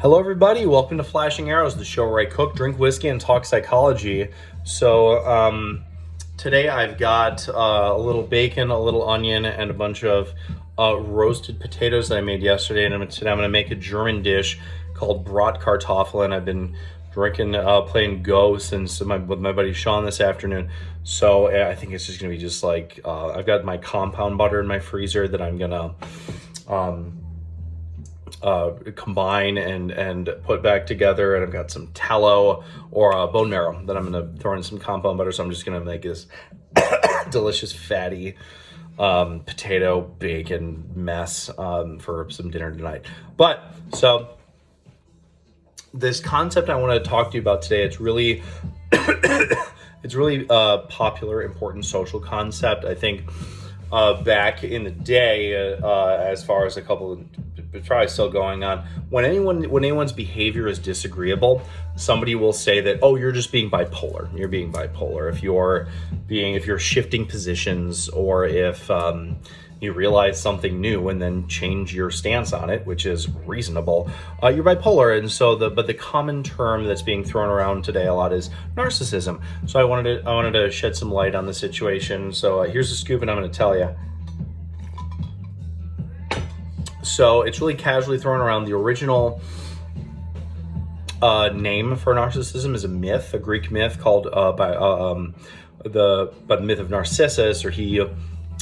Hello, everybody. Welcome to Flashing Arrows, the show where I cook, drink whiskey, and talk psychology. Today I've got a little bacon, a little onion, and a bunch of roasted potatoes that I made yesterday. And today I'm going to make a German dish called bratkartoflin. I've been drinking, playing Go since with my buddy Sean this afternoon. So I think it's just going to be just like, I've got my compound butter in my freezer that I'm going to combine and put back together, and I've got some tallow or bone marrow that I'm going to throw in some compound butter. So I'm just going to make this delicious fatty potato bacon mess for some dinner tonight. But so this concept I want to talk to you about today, it's really popular, important social concept. I think back in the day, as far as a couple of, probably still going on, when anyone's behavior is disagreeable, somebody will say that, oh, you're just being bipolar. You're being bipolar if you're shifting positions, or if you realize something new and then change your stance on it, which is reasonable, you're bipolar. And so the common term that's being thrown around today a lot is narcissism. So I wanted to shed some light on the situation. So here's the scoop, and I'm going to tell you. So it's really casually thrown around. The original name for narcissism is a myth, a Greek myth called by the myth of Narcissus, or he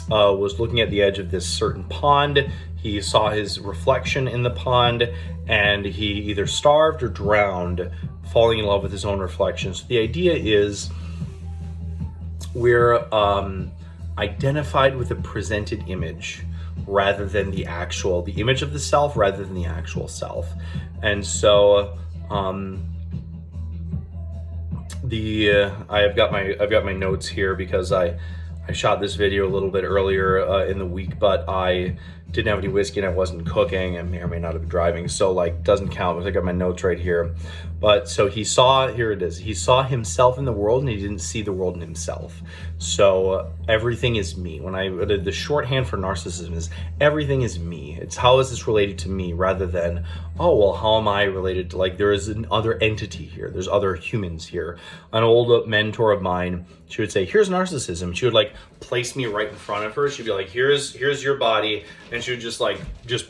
was looking at the edge of this certain pond. He saw his reflection in the pond, and he either starved or drowned, falling in love with his own reflection. So the idea is we're identified with a presented image rather than the image of the self rather than the actual self. And so I've got my notes here because I shot this video a little bit earlier in the week, but I didn't have any whiskey and I wasn't cooking, and may or may not have been driving, so doesn't count. I got my notes right here. But so he saw himself in the world, and he didn't see the world in himself. So everything is me. The shorthand for narcissism is everything is me. It's how is this related to me, rather than, oh, well, how am I related to, there is another entity here. There's other humans here. An old mentor of mine, she would say, here's narcissism. She would place me right in front of her. She'd be like, here's your body. And she would just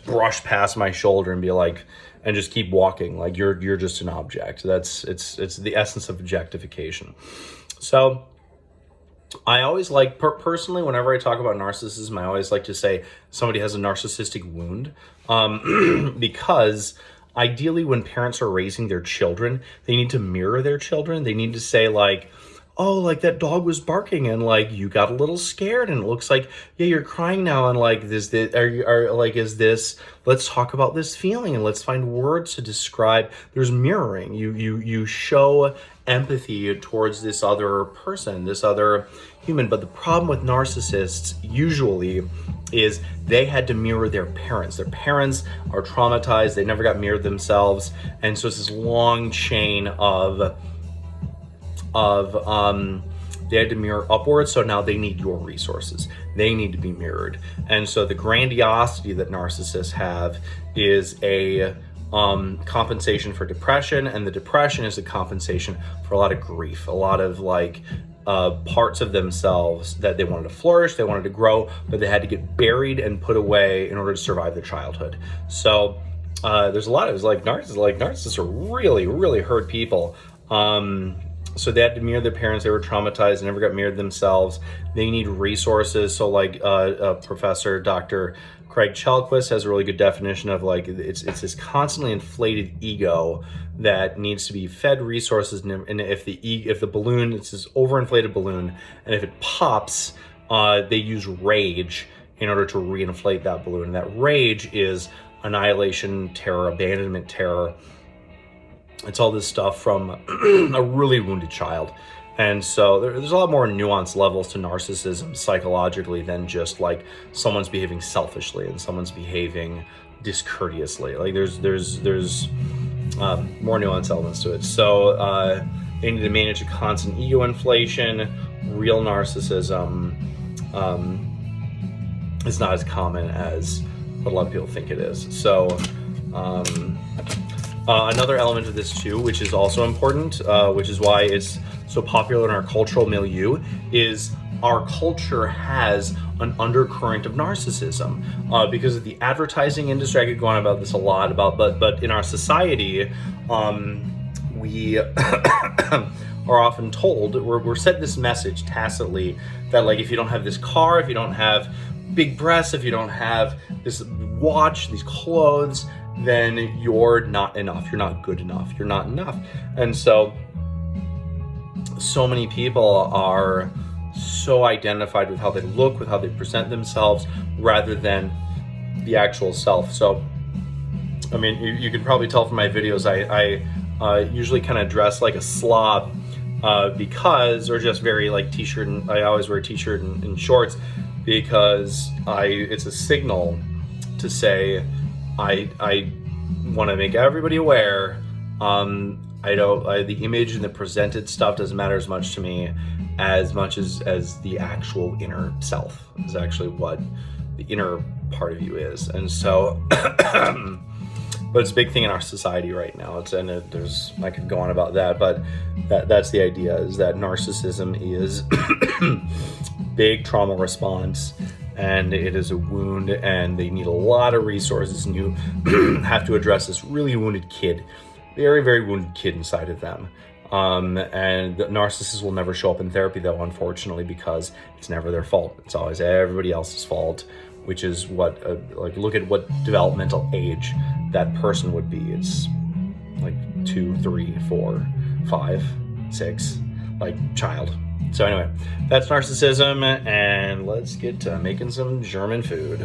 brush past my shoulder and be like, and just keep walking. You're just an object. It's the essence of objectification. So I always personally, whenever I talk about narcissism, I always like to say somebody has a narcissistic wound, because ideally when parents are raising their children, they need to mirror their children. They need to say oh, that dog was barking and you got a little scared, and it looks like, yeah, you're crying now, and is this, let's talk about this feeling and let's find words to describe. There's mirroring. You show empathy towards this other person, this other human. But the problem with narcissists usually is they had to mirror their parents. Their parents are traumatized. They never got mirrored themselves. And so it's this long chain of they had to mirror upwards, so now they need your resources. They need to be mirrored. And so the grandiosity that narcissists have is a compensation for depression, and the depression is a compensation for a lot of grief, a lot of parts of themselves that they wanted to flourish, they wanted to grow, but they had to get buried and put away in order to survive their childhood. So there's a lot of narcissists are really, really hurt people. So they had to mirror their parents. They were traumatized and never got mirrored themselves. They need resources. So Professor Dr. Craig Chalquist has a really good definition of it's this constantly inflated ego that needs to be fed resources. And if the balloon, it's this overinflated balloon, and if it pops, they use rage in order to reinflate that balloon. And that rage is annihilation terror, abandonment terror. It's all this stuff from a really wounded child. And so there's a lot more nuanced levels to narcissism psychologically than just someone's behaving selfishly and someone's behaving discourteously. There's more nuanced elements to it. So they need to manage a constant ego inflation. Real narcissism is not as common as what a lot of people think it is. So Another element of this too, which is also important, which is why it's so popular in our cultural milieu, is our culture has an undercurrent of narcissism because of the advertising industry. I could go on about this a lot, but in our society, we are often told, we're sent this message tacitly that, like, if you don't have this car, if you don't have big breasts, if you don't have this watch, these clothes, then you're not enough, you're not good enough, you're not enough. And so many people are so identified with how they look, with how they present themselves, rather than the actual self. So, I mean, you can probably tell from my videos, I usually kind of dress like a slob because, or just very like t-shirt, and I always wear a t-shirt and shorts because it's a signal to say I want to make everybody aware. The image and the presented stuff doesn't matter as much to me as the actual inner self is actually what the inner part of you is. And so, but it's a big thing in our society right now. I could go on about that, but that's the idea, is that narcissism is big trauma response, and it is a wound, and they need a lot of resources, and you have to address this really wounded kid, very, very wounded kid inside of them. And the narcissists will never show up in therapy, though, unfortunately, because it's never their fault. It's always everybody else's fault, which is what, look at what developmental age that person would be. It's like 2, 3, 4, 5, 6, like child. So anyway, that's narcissism, and let's get to making some German food.